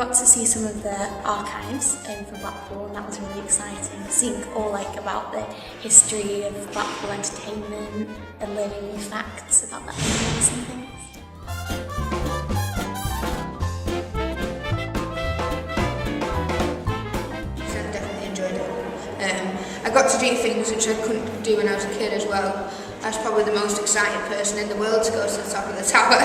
got to see some of the archives from Blackpool, and that was really exciting. Seeing all about the history of Blackpool entertainment and learning new facts about that place and things. I definitely enjoyed it. I got to do things which I couldn't do when I was a kid as well. I was probably the most excited person in the world to go to the top of the tower.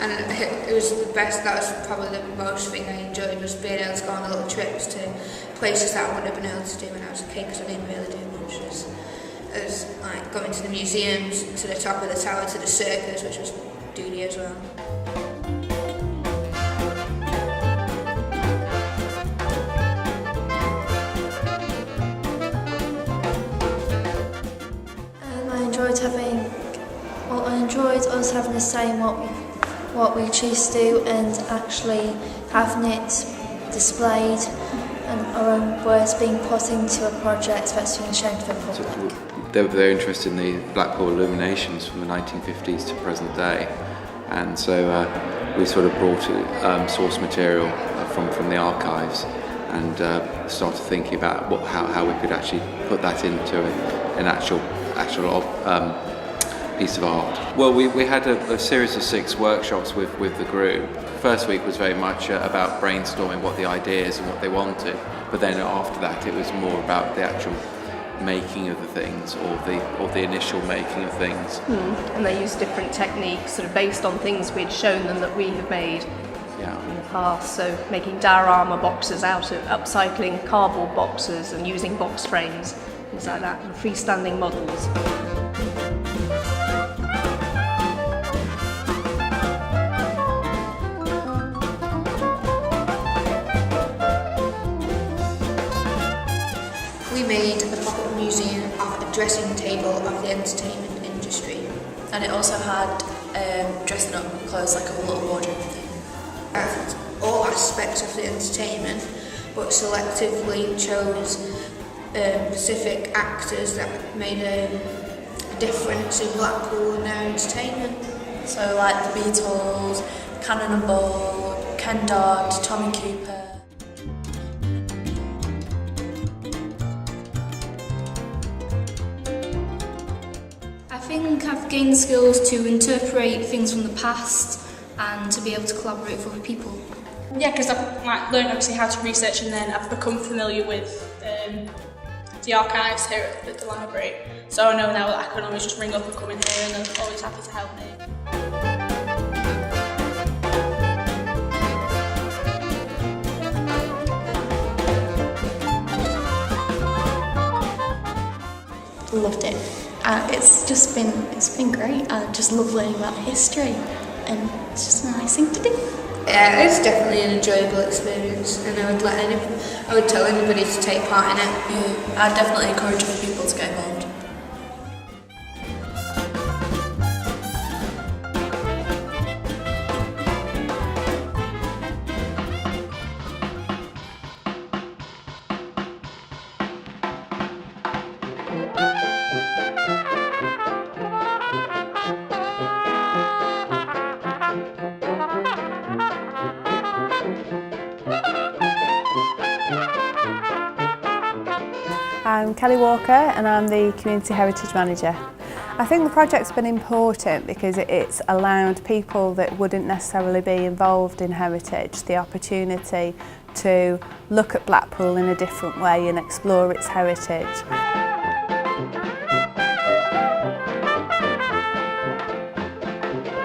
And it was the best. That was probably the most thing I enjoyed, was being able to go on little trips to places that I wouldn't have been able to do when I was a kid, because I didn't really do much. As like going to the museums, to the top of the tower, to the circus, which was doody as well. I enjoyed us having to say what we choose to do, and actually having it displayed and our own words being put into a project that's being shown to the public. They were very interested in the Blackpool illuminations from the 1950s to present day, and so we sort of brought source material from the archives and started thinking about how we could actually put that into an actual piece of art. Well, we had a series of 6 workshops with the group. First week was very much about brainstorming what the ideas and what they wanted, but then after that it was more about the actual making of the things, or the initial making of things. And they used different techniques sort of based on things we'd shown them that we had made in the past. So making diorama boxes out of upcycling cardboard boxes and using box frames, things like that, and freestanding models. We made the pop-up museum of a dressing table of the entertainment industry. And it also had dressing up clothes, like a little wardrobe thing. All aspects of the entertainment, but selectively chose specific actors that made a difference in Blackpool and their entertainment. So like the Beatles, Cannonball, Ken Dodd, Tommy Cooper. I think I've gained skills to interpret things from the past and to be able to collaborate with other people. Yeah, because I've learned obviously how to research, and then I've become familiar with the archives here at the library. So I know now that I can always just ring up and come in here, and they're always happy to help me. Loved it. It's been great. I just love learning about history, and it's just a nice thing to do. Yeah, it's definitely an enjoyable experience, and I would tell anybody to take part in it. Yeah, I'd definitely encourage other people to get involved. I'm Kelly Walker and I'm the Community Heritage Manager. I think the project's been important because it's allowed people that wouldn't necessarily be involved in heritage the opportunity to look at Blackpool in a different way and explore its heritage.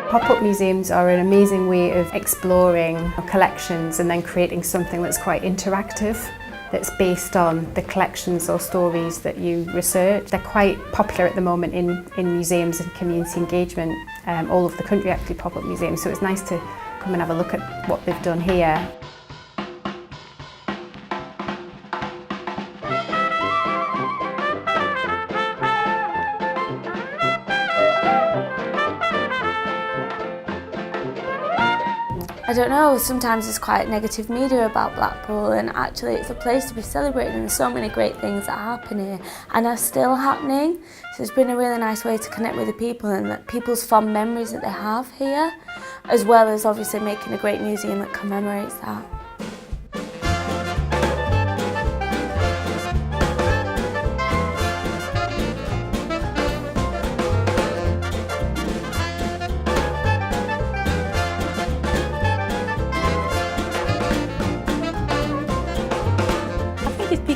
Pop-up museums are an amazing way of exploring collections and then creating something that's quite interactive, that's based on the collections or stories that you research. They're quite popular at the moment in museums and community engagement, all over the country actually, pop-up museums, so it's nice to come and have a look at what they've done here. I don't know, sometimes there's quite negative media about Blackpool, and actually it's a place to be celebrated, and there's so many great things that happen here and are still happening. So it's been a really nice way to connect with the people and people's fond memories that they have here. as well as obviously making a great museum that commemorates that.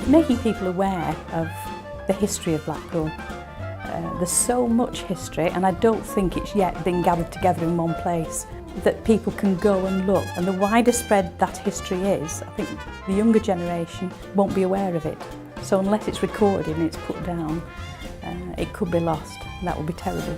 Making people aware of the history of Blackpool. There's so much history, and I don't think it's yet been gathered together in one place that people can go and look. And the wider spread that history is, I think the younger generation won't be aware of it. So unless it's recorded and it's put down, it could be lost, and that would be terrible.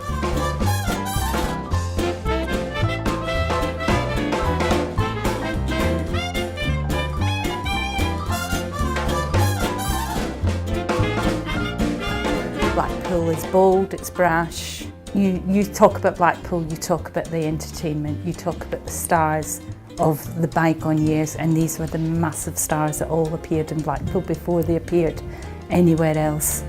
Blackpool is bold, it's brash. You talk about Blackpool, you talk about the entertainment, you talk about the stars of the bygone years, and these were the massive stars that all appeared in Blackpool before they appeared anywhere else.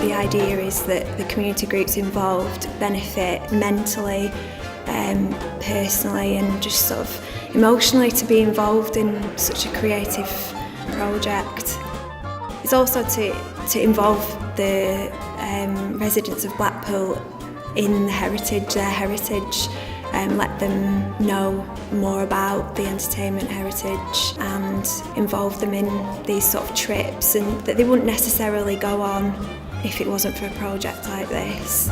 The idea is that the community groups involved benefit mentally, personally and just sort of emotionally to be involved in such a creative project. It's also to involve the residents of Blackpool in their heritage, let them know more about the entertainment heritage and involve them in these sort of trips, and that they wouldn't necessarily go on if it wasn't for a project like this.